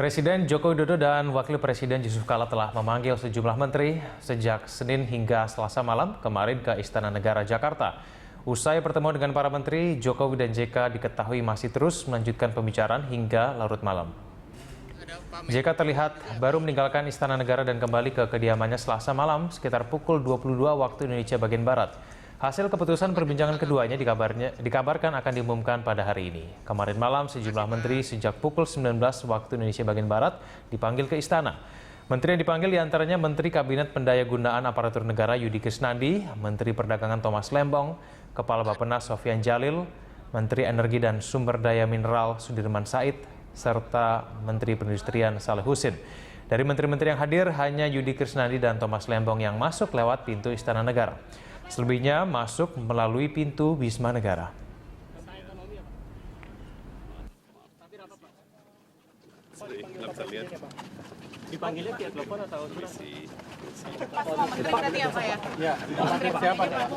Presiden Joko Widodo dan Wakil Presiden Yusuf Kala telah memanggil sejumlah menteri sejak Senin hingga Selasa malam kemarin ke Istana Negara Jakarta. Usai pertemuan dengan para menteri, Jokowi dan JK diketahui masih terus melanjutkan pembicaraan hingga larut malam. JK terlihat baru meninggalkan Istana Negara dan kembali ke kediamannya Selasa malam sekitar pukul 22 waktu Indonesia bagian Barat. Hasil keputusan perbincangan keduanya dikabarkan akan diumumkan pada hari ini. Kemarin malam sejumlah menteri sejak pukul 19 waktu Indonesia bagian Barat dipanggil ke istana. Menteri yang dipanggil diantaranya Menteri Kabinet Pendayagunaan Aparatur Negara Yudi Krisnandi, Menteri Perdagangan Thomas Lembong, Kepala Bappenas Sofyan Djalil, Menteri Energi dan Sumber Daya Mineral Sudirman Said, serta Menteri Perindustrian Saleh Husin. Dari menteri-menteri yang hadir, hanya Yudi Krisnandi dan Thomas Lembong yang masuk lewat pintu Istana Negara. Selebihnya masuk melalui pintu Wisma Negara. Dipanggilnya via telepon atau surat? Pas mau menteri berarti ya Pak ya? Ya,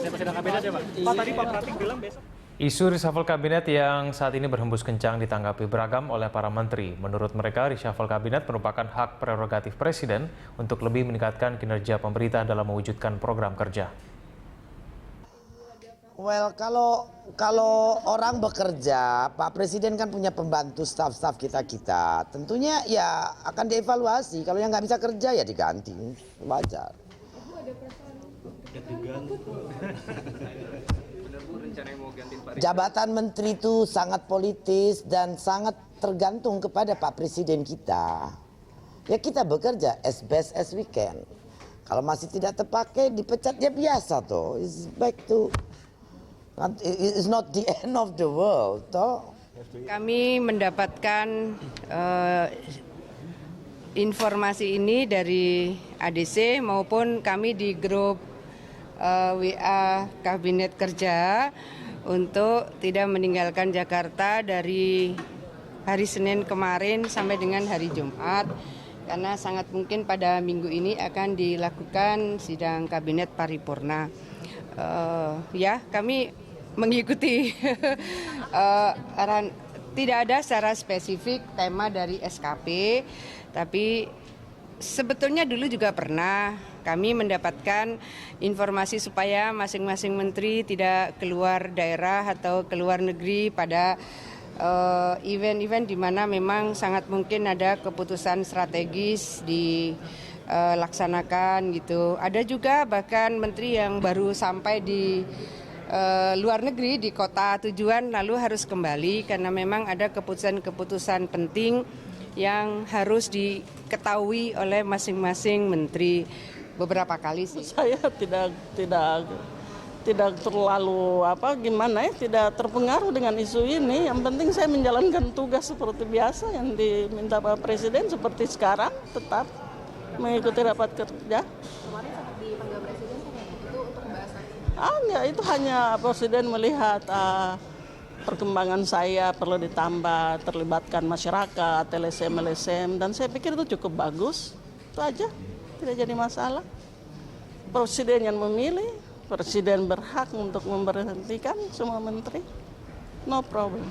siapa sedang kabinet ya Pak? Pak tadi Pak Pratik bilang besok. Isu reshuffle kabinet yang saat ini berhembus kencang ditanggapi beragam oleh para menteri. Menurut mereka, reshuffle kabinet merupakan hak prerogatif presiden untuk lebih meningkatkan kinerja pemerintah dalam mewujudkan program kerja. Well, kalau orang bekerja, Pak Presiden kan punya pembantu staf-staf kita. Tentunya ya akan dievaluasi. Kalau yang nggak bisa kerja ya diganti, wajar. Jabatan menteri itu sangat politis dan sangat tergantung kepada Pak Presiden kita. Ya kita bekerja as best as we can. Kalau masih tidak terpakai dipecat ya biasa toh. It's back to it's not the end of the world toh. Kami mendapatkan informasi ini dari ADC maupun kami di grup WA Kabinet Kerja untuk tidak meninggalkan Jakarta dari hari Senin kemarin sampai dengan hari Jumat karena sangat mungkin pada minggu ini akan dilakukan sidang Kabinet Paripurna. Ya, kami mengikuti arahan. Tidak ada secara spesifik tema dari SKP, tapi sebetulnya dulu juga pernah kami mendapatkan informasi supaya masing-masing menteri tidak keluar daerah atau keluar negeri pada event-event di mana memang sangat mungkin ada keputusan strategis dilaksanakan gitu. Ada juga bahkan menteri yang baru sampai di luar negeri di kota tujuan lalu harus kembali karena memang ada keputusan-keputusan penting yang harus diketahui oleh masing-masing menteri beberapa kali sih. Saya tidak terlalu tidak terpengaruh dengan isu ini. Yang penting saya menjalankan tugas seperti biasa yang diminta Pak Presiden seperti sekarang, tetap mengikuti rapat kerja. Kemarin sempat dipanggil Presiden itu untuk pembahasan. Enggak, itu hanya Presiden melihat perkembangan saya perlu ditambah, terlibatkan masyarakat, LSM, dan saya pikir itu cukup bagus. Itu aja, tidak jadi masalah. Presiden yang memilih, Presiden berhak untuk memberhentikan semua menteri, no problem.